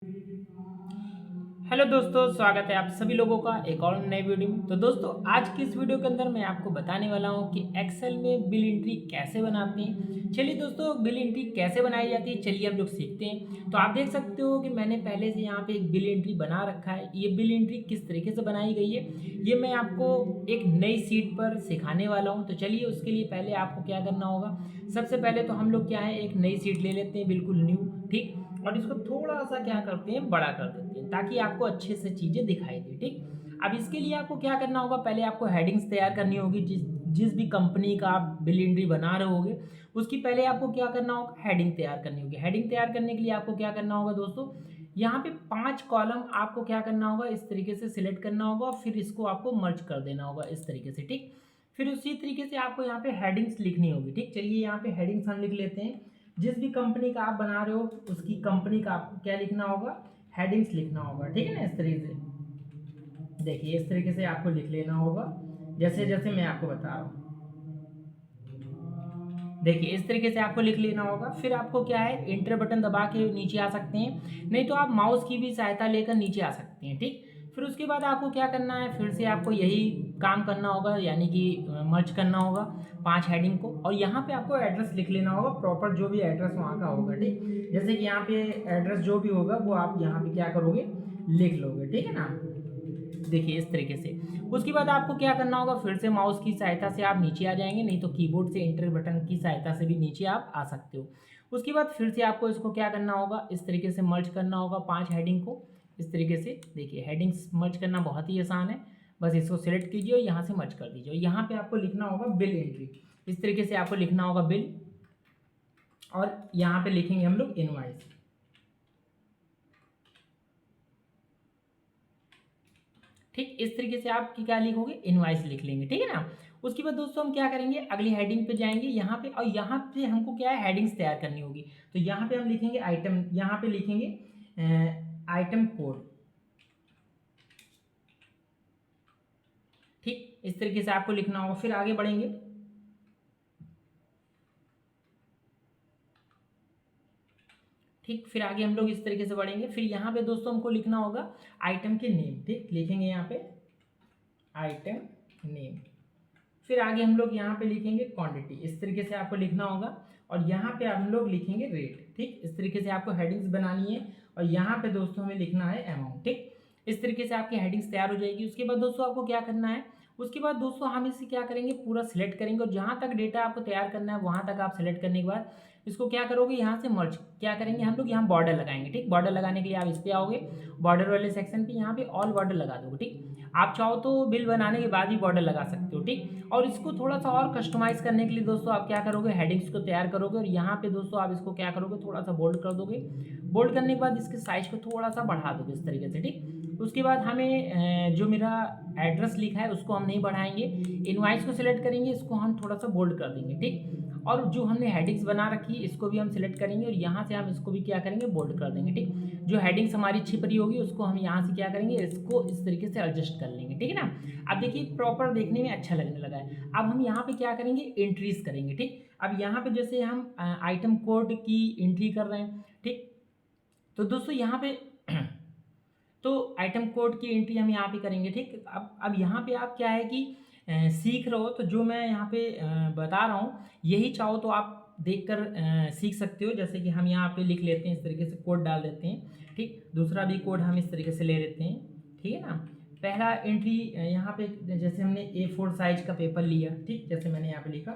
Hello दोस्तों, स्वागत है आप सभी लोगों का एक और नए वीडियो में। तो दोस्तों, आज की इस वीडियो के अंदर मैं आपको बताने वाला हूं कि एक्सेल में बिल एंट्री कैसे बनाते हैं। चलिए दोस्तों, बिल एंट्री कैसे बनाई जाती है चलिए हम लोग सीखते हैं। तो आप देख सकते हो कि मैंने पहले से यहाँ पे एक बिल एंट्री बना रखा है। ये बिल एंट्री किस तरीके से बनाई गई है ये मैं आपको एक नई सीट पर सिखाने वाला हूँ। तो चलिए, उसके लिए पहले आपको क्या करना होगा। सबसे पहले तो हम लोग क्या है, एक नई सीट ले लेते हैं बिल्कुल न्यू, ठीक। और इसको थोड़ा सा क्या करते हैं, बड़ा कर देते हैं ताकि आपको अच्छे से चीज़ें दिखाई दे, ठीक। अब इसके लिए आपको क्या करना होगा, पहले आपको हेडिंग्स तैयार करनी होगी। जिस जिस भी कंपनी का आप बिल एंट्री बना रहे होगे उसकी पहले आपको क्या करना होगा, हेडिंग तैयार करनी होगी। हेडिंग तैयार करने के लिए आपको क्या करना होगा दोस्तों, यहाँ पे 5 कॉलम आपको क्या करना होगा, इस तरीके से सिलेक्ट करना होगा। फिर इसको आपको मर्ज कर देना होगा इस तरीके से, ठीक। फिर उसी तरीके से आपको यहाँ पे हेडिंग्स लिखनी होगी, ठीक। चलिए, यहाँ पे हेडिंग्स हम लिख लेते हैं। जिस भी कंपनी का आप बना रहे हो उसकी कंपनी का आपको क्या लिखना होगा, हेडिंग्स लिखना होगा, ठीक है ना। इस तरीके से देखिए, इस तरीके से आपको लिख लेना होगा जैसे जैसे मैं आपको बता रहा हूँ। देखिए, इस तरीके से आपको लिख लेना होगा। फिर आपको क्या है, एंटर बटन दबा के नीचे आ सकते हैं, नहीं तो आप माउस की भी सहायता लेकर नीचे आ सकते हैं, ठीक। फिर उसके बाद आपको क्या करना है, फिर से आपको यही काम करना होगा, यानी कि मर्ज करना होगा 5 हेडिंग को। और यहाँ पे आपको एड्रेस लिख लेना होगा, प्रॉपर जो भी एड्रेस वहाँ का होगा, ठीक। जैसे कि यहाँ पे एड्रेस जो भी होगा वो आप यहाँ पे क्या करोगे, लिख लोगे, ठीक है ना। देखिए, इस तरीके से। उसके बाद आपको क्या करना होगा, फिर से माउस की सहायता से आप नीचे आ जाएंगे, नहीं तो कीबोर्ड से एंटर बटन की सहायता से भी नीचे आप आ सकते हो। उसके बाद फिर से आपको इसको क्या करना होगा, इस तरीके से मर्ज करना होगा 5 हेडिंग को इस तरीके से। देखिए, हेडिंग्स मर्ज करना बहुत ही आसान है। बस इसको सिलेक्ट कीजिए और यहाँ से मर्ज कर दीजिए। यहाँ पे आपको लिखना होगा बिल एंट्री, इस तरीके से आपको लिखना होगा बिल, और यहाँ पे लिखेंगे हम लोग इनवाइस, ठीक। इस तरीके से आप क्या लिखोगे, इनवाइस लिख लेंगे, ठीक है ना। उसके बाद दोस्तों हम क्या करेंगे, अगली हेडिंग पे जाएंगे यहाँ पे, और यहाँ पे हमको क्या है, हेडिंग्स तैयार करनी होगी। तो यहाँ पे हम लिखेंगे आइटम, यहाँ पे लिखेंगे आइटम कोड, ठीक। इस तरीके से आपको लिखना होगा। फिर आगे बढ़ेंगे, ठीक। फिर आगे हम लोग इस तरीके से बढ़ेंगे। फिर यहाँ पे दोस्तों हमको लिखना होगा आइटम के नेम, ठीक। लिखेंगे यहाँ पे आइटम नेम। फिर आगे हम लोग यहाँ पे लिखेंगे क्वांटिटी, इस तरीके से आपको लिखना होगा। और यहाँ पे हम लोग लिखेंगे रेट, ठीक। इस तरीके से आपको हेडिंग्स बनानी है। और यहाँ पे दोस्तों हमें लिखना है अमाउंट, ठीक। इस तरीके से आपकी हेडिंग्स तैयार हो जाएगी। उसके बाद दोस्तों आपको क्या करना है, उसके बाद दोस्तों हम इसे क्या करेंगे, पूरा सिलेक्ट करेंगे। और जहाँ तक डेटा आपको तैयार करना है वहाँ तक आप सिलेक्ट करने के बाद इसको क्या करोगे, यहाँ से मर्ज क्या करेंगे हम लोग, यहाँ बॉर्डर लगाएंगे, ठीक। बॉर्डर लगाने के लिए आप इस पे आओगे, बॉर्डर वाले सेक्शन पे यहाँ पे ऑल बॉर्डर लगा दोगे, ठीक। आप चाहो तो बिल बनाने के बाद ही बॉर्डर लगा सकते हो, ठीक। और इसको थोड़ा सा और कस्टमाइज करने के लिए दोस्तों आप क्या करोगे, हेडिंग्स को तैयार करोगे और यहाँ पे दोस्तों आप इसको क्या करोगे, थोड़ा सा बोल्ड कर दोगे। बोल्ड करने के बाद इसके साइज को थोड़ा सा बढ़ा दोगे इस तरीके से, ठीक। उसके बाद हमें जो मेरा एड्रेस लिखा है उसको हम नहीं बढ़ाएंगे, इनवाइस को सिलेक्ट करेंगे, इसको हम थोड़ा सा बोल्ड कर देंगे, ठीक। और जो हमने हेडिंग्स बना रखी है इसको भी हम सिलेक्ट करेंगे और यहाँ से हम इसको भी क्या करेंगे, बोल्ड कर देंगे, ठीक। जो हेडिंग्स हमारी छिप रही होगी उसको हम यहाँ से क्या करेंगे, इसको इस तरीके से एडजस्ट कर लेंगे, ठीक है ना। अब देखिए, प्रॉपर देखने में अच्छा लगने लगा है। अब हम यहाँ पे क्या करेंगे, एंट्रीज करेंगे, ठीक। अब यहाँ पे जैसे हम आइटम कोड की एंट्री कर रहे हैं, ठीक। तो दोस्तों यहाँ पे तो आइटम कोड की एंट्री हम यहाँ पे करेंगे, ठीक। अब यहाँ पे आप क्या है कि सीख रहे हो, तो जो मैं यहाँ पे बता रहा हूँ यही चाहो तो आप देखकर सीख सकते हो। जैसे कि हम यहाँ पे लिख लेते हैं, इस तरीके से कोड डाल देते हैं, ठीक। दूसरा भी कोड हम इस तरीके से ले लेते हैं, ठीक है ना। पहला एंट्री यहाँ पे जैसे हमने A4 साइज का पेपर लिया, ठीक। जैसे मैंने यहाँ पे लिखा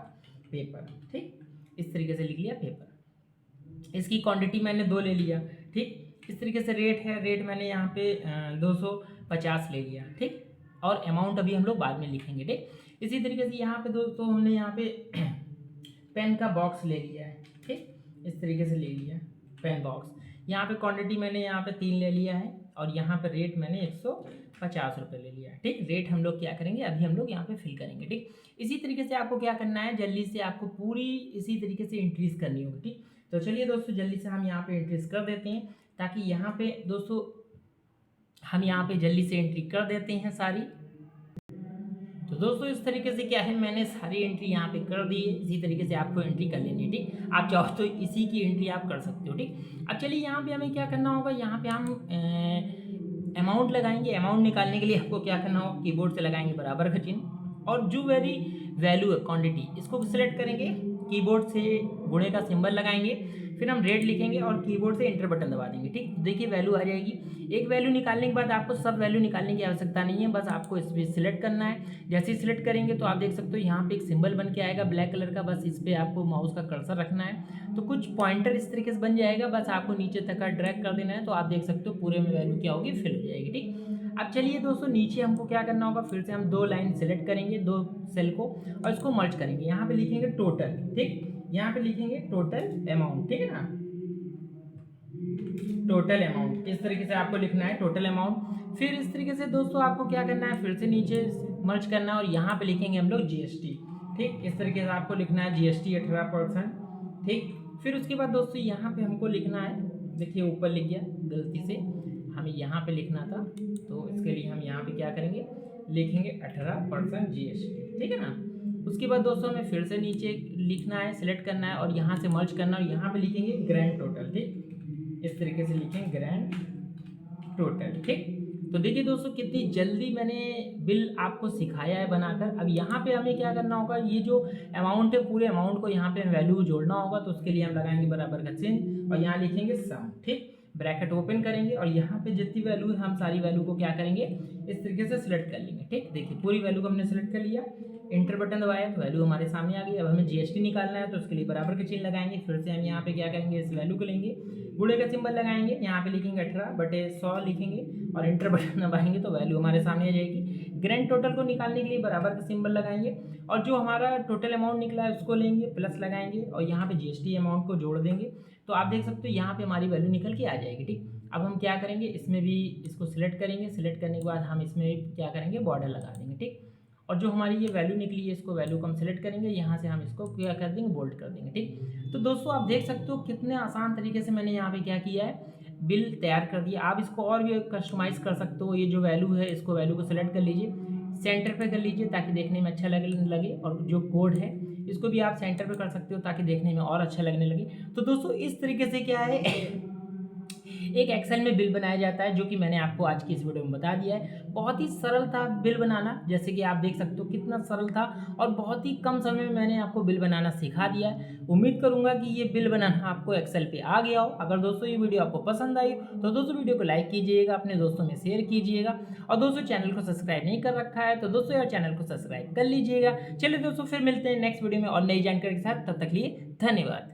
पेपर, ठीक। इस तरीके से लिख लिया पेपर। इसकी क्वांटिटी मैंने 2 ले लिया, ठीक। इस तरीके से रेट है, रेट मैंने यहाँ पे 250 ले लिया, ठीक। और अमाउंट अभी हम लोग बाद में लिखेंगे, ठीक। इसी तरीके से यहाँ पे दोस्तों हमने यहाँ पे पेन का बॉक्स ले लिया है, ठीक। इस तरीके से ले लिया पेन बॉक्स। यहाँ पे क्वांटिटी मैंने यहाँ पे 3 ले लिया है और यहाँ पे रेट मैंने 150 रुपये ले लिया है, ठीक। रेट हम लोग क्या करेंगे, अभी हम लोग यहाँ पे फिल करेंगे, ठीक। इसी तरीके से आपको क्या करना है, जल्दी से आपको पूरी इसी तरीके से इंक्रीज करनी होगी, ठीक। तो चलिए दोस्तों, जल्दी से हम यहाँ पे एंट्रीज कर देते हैं ताकि यहाँ पे दोस्तों हम यहाँ पे जल्दी से एंट्री कर देते हैं सारी। तो दोस्तों इस तरीके से क्या है, मैंने सारी एंट्री यहाँ पे कर दी है। इसी तरीके से आपको एंट्री कर लेनी है, ठीक। आप चाहो तो इसी की एंट्री आप कर सकते हो, ठीक। अब चलिए यहाँ पे हमें क्या करना होगा, यहाँ पे हम अमाउंट लगाएंगे। अमाउंट निकालने के लिए आपको क्या करना होगा, कीबोर्ड से लगाएंगे बराबर का चिन्ह और जो वेरी वैल्यू है क्वांटिटी इसको सिलेक्ट करेंगे, कीबोर्ड से गुणे का सिंबल लगाएंगे, फिर हम रेट लिखेंगे और कीबोर्ड से एंटर बटन दबा देंगे, ठीक। देखिए वैल्यू आ जाएगी। एक वैल्यू निकालने के बाद आपको सब वैल्यू निकालने की आवश्यकता नहीं है, बस आपको इस पर सिलेक्ट करना है। जैसे ही सिलेक्ट करेंगे तो आप देख सकते हो यहाँ पे एक सिंबल बन के आएगा ब्लैक कलर का, बस इस पर आपको माउस का कर्सर रखना है तो कुछ पॉइंटर इस तरीके से बन जाएगा, बस आपको नीचे तक का ड्रैग कर देना है तो आप देख सकते हो पूरे में वैल्यू क्या होगी, फिल हो जाएगी, ठीक। अब चलिए दोस्तों नीचे हमको क्या करना होगा, फिर से हम 2 लाइन सेलेक्ट करेंगे, 2 सेल को और इसको मर्ज करेंगे। यहाँ पे लिखेंगे टोटल, ठीक। यहाँ पे लिखेंगे टोटल अमाउंट, ठीक है ना, टोटल अमाउंट। इस तरीके से आपको लिखना है टोटल अमाउंट। फिर इस तरीके से दोस्तों आपको क्या करना है, फिर से नीचे मर्ज करना है और यहाँ पे लिखेंगे हम लोग जीएसटी, ठीक। इस तरीके से आपको लिखना है जीएसटी 18%, ठीक। फिर उसके बाद दोस्तों यहाँ पे हमको लिखना है, देखिए ऊपर लिख गया गलती से, हमें यहाँ पे लिखना था तो इसके लिए हम यहाँ पे क्या करेंगे, लिखेंगे 18% जीएसटी, ठीक है ना। उसके बाद दोस्तों हमें फिर से नीचे लिखना है, सिलेक्ट करना है और यहाँ से मर्ज करना है और यहाँ पे लिखेंगे ग्रैंड टोटल, ठीक। इस तरीके से लिखेंगे ग्रैंड टोटल, ठीक। तो देखिए दोस्तों कितनी जल्दी मैंने बिल आपको सिखाया है बनाकर। अब यहाँ पे हमें क्या करना होगा, ये जो अमाउंट है पूरे अमाउंट को यहाँ पे हमें वैल्यू जोड़ना होगा तो उसके लिए हम लगाएंगे बराबर का चिन्ह और यहाँ लिखेंगे सम, ठीक। ब्रैकेट ओपन करेंगे और यहाँ पे जितनी वैल्यू है हम सारी वैल्यू को क्या करेंगे, इस तरीके से सिलेक्ट कर लेंगे, ठीक। देखिए पूरी वैल्यू को हमने सिलेक्ट कर लिया, इंटर बटन दबाया तो वैल्यू हमारे सामने आ गई। अब हमें जीएसटी निकालना है तो उसके लिए बराबर के चिन्ह लगाएंगे, फिर से हम यहाँ पे क्या करेंगे, इस वैल्यू को लेंगे, गुणे का सिंबल लगाएंगे, यहाँ पे लिखेंगे 18/100 लिखेंगे और इंटर बटन दबाएंगे तो वैल्यू हमारे सामने आ जाएगी। ग्रैंड टोटल को निकालने के लिए बराबर का सिंबल लगाएंगे और जो हमारा टोटल अमाउंट निकला है उसको लेंगे, प्लस लगाएंगे और यहाँ पे जीएसटी अमाउंट को जोड़ देंगे तो आप देख सकते हो यहाँ पे हमारी वैल्यू निकल के आ जाएगी, ठीक। अब हम क्या करेंगे, इसमें भी इसको सिलेक्ट करेंगे, सिलेक्ट करने के बाद हम इसमें क्या करेंगे, बॉर्डर लगा देंगे, ठीक। और जो हमारी ये वैल्यू निकली है इसको वैल्यू को हम सेलेक्ट करेंगे, यहाँ से हम इसको क्या कर देंगे, बोल्ड कर देंगे, ठीक। तो दोस्तों आप देख सकते हो कितने आसान तरीके से मैंने यहाँ पे क्या किया है, बिल तैयार कर दिया। आप इसको और भी कस्टमाइज़ कर सकते हो। ये जो वैल्यू है इसको वैल्यू को सेलेक्ट कर लीजिए, सेंटर पे कर लीजिए ताकि देखने में अच्छा लगे और जो कोड है इसको भी आप सेंटर पे कर सकते हो ताकि देखने में और अच्छा लगने लगे। तो दोस्तों इस तरीके से क्या है एक एक्सेल में बिल बनाया जाता है जो कि मैंने आपको आज की इस वीडियो में बता दिया है। बहुत ही सरल था बिल बनाना, जैसे कि आप देख सकते हो कितना सरल था और बहुत ही कम समय में मैंने आपको बिल बनाना सिखा दिया है। उम्मीद करूंगा कि ये बिल बनाना आपको एक्सेल पे आ गया हो। अगर दोस्तों ये वीडियो आपको पसंद आई तो दोस्तों वीडियो को लाइक कीजिएगा, अपने दोस्तों में शेयर कीजिएगा और दोस्तों चैनल को सब्सक्राइब नहीं कर रखा है तो दोस्तों यार चैनल को सब्सक्राइब कर लीजिएगा। चलिए दोस्तों फिर मिलते हैं नेक्स्ट वीडियो में और नई जानकारी के साथ, तब तक लिए धन्यवाद।